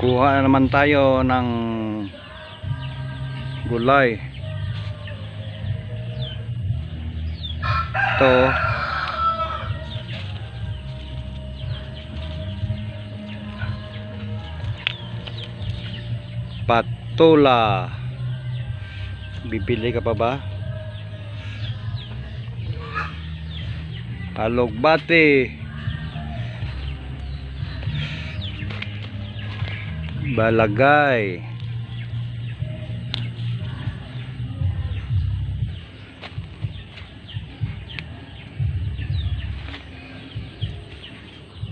Kuha na naman tayo ng gulay. Ito patola. Bibili ka pa ba? Alugbati, balagay,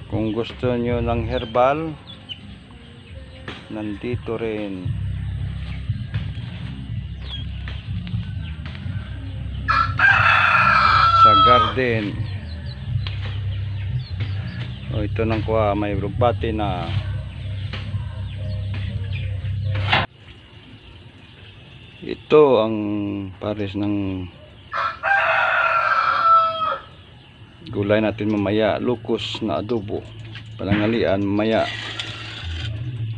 kung gusto nyo ng herbal, nandito rin. Sa garden. O, ito nang kuha, may alugbati na. Ito ang pares ng gulay natin mamaya, lukos na adobo, panangalian mamaya.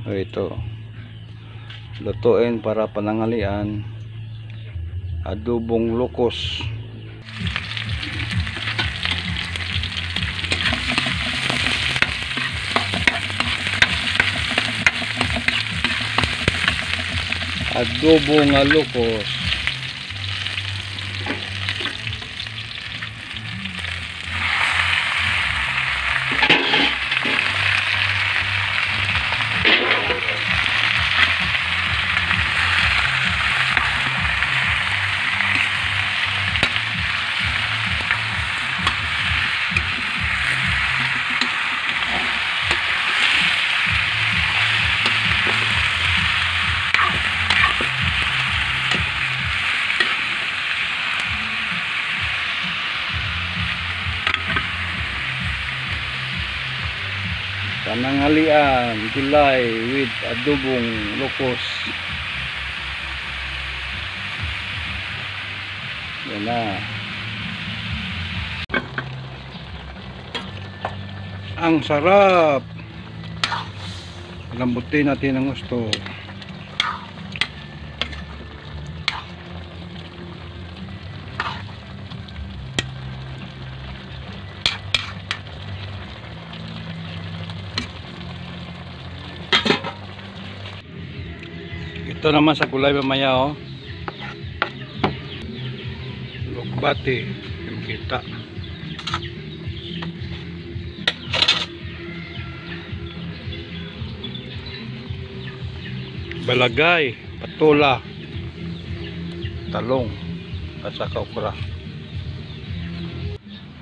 O, ito lutuin para panangalian, adobong lukos. Adobo nga lukos. Pananghalian, gulay with adobong lukos. Yan na. Ang sarap. Lambutin natin ang gusto. Ito naman sa gulay mamaya, oh. Alugbati, yung kita. Balagay, patola, talong, at saka okra.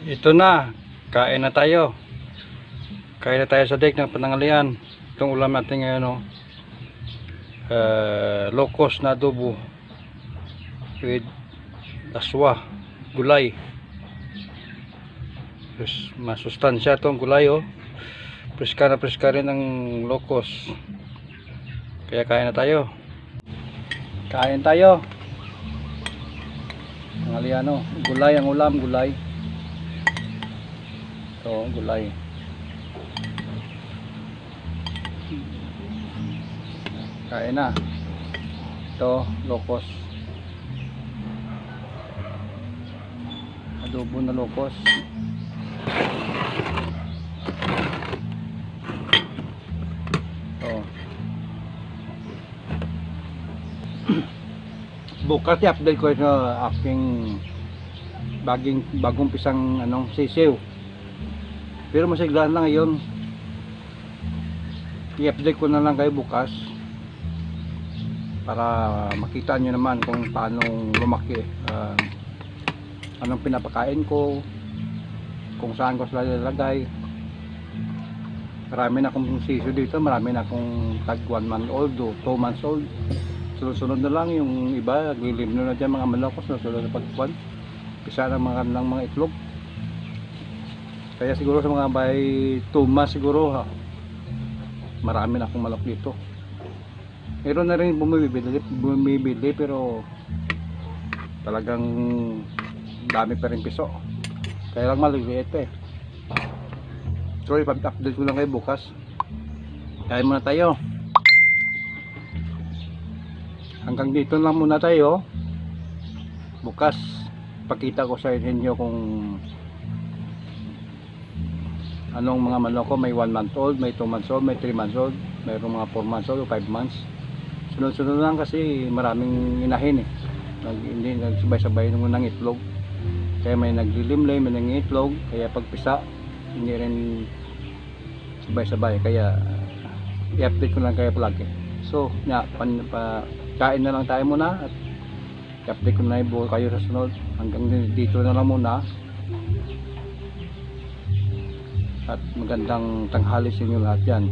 Ito na, kain na tayo. Kain na tayo sa dek ng panangalian. Itong ulam natin ngayon, oh. Locos na adobo with aswa, gulay. Terus masustansya itong gulay, oh. Preska na preska rin ang locos. Kaya kain na tayo. Kain tayo. Ang oh. Gulay ang ulam, gulay. Ito, gulay. Kain na. Ito, locos. Adobo na locos. Ito. Bukas i-update ko sa aking bagong pisang sisiw. Pero masiglaan lang ngayon. I-update ko na lang kayo bukas. Para makita nyo naman kung paano lumaki, anong pinapakain ko, kung saan ko sila lalagay. Marami na akong siso dito, marami na akong tag 1 month old o 2 months old. Sunod-sunod na lang, yung iba naglilimno na dyan mga malakos na sunod na pagkuhan, pisa na mga itlog. Kaya siguro sa mga by 2 months siguro, marami na akong malak dito. Meron na rin bumibili pero talagang dami pa rin piso. Kaya lang maliliit eh. So ipag-update ko lang kayo bukas. Kain muna tayo. hanggang dito lang muna tayo. Bukas pakita ko sa inyo kung anong mga manok ko. May 1 month old, may 2 months old, may 3 months old, mayroong mga 4 months old o 5 months. Sunod-sunod lang kasi maraming inahin hindi nagsabay-sabay nung ng itlog. Kaya may naglilimlay, may nangitlog, kaya pagpisa hindi rin sabay-sabay, kaya i-update ko lang kayo palagi. So kain na lang tayo muna at i-update ko na yung kayo sa sunod. Hanggang dito na lang muna at magandang tanghali sa inyo lahat yan.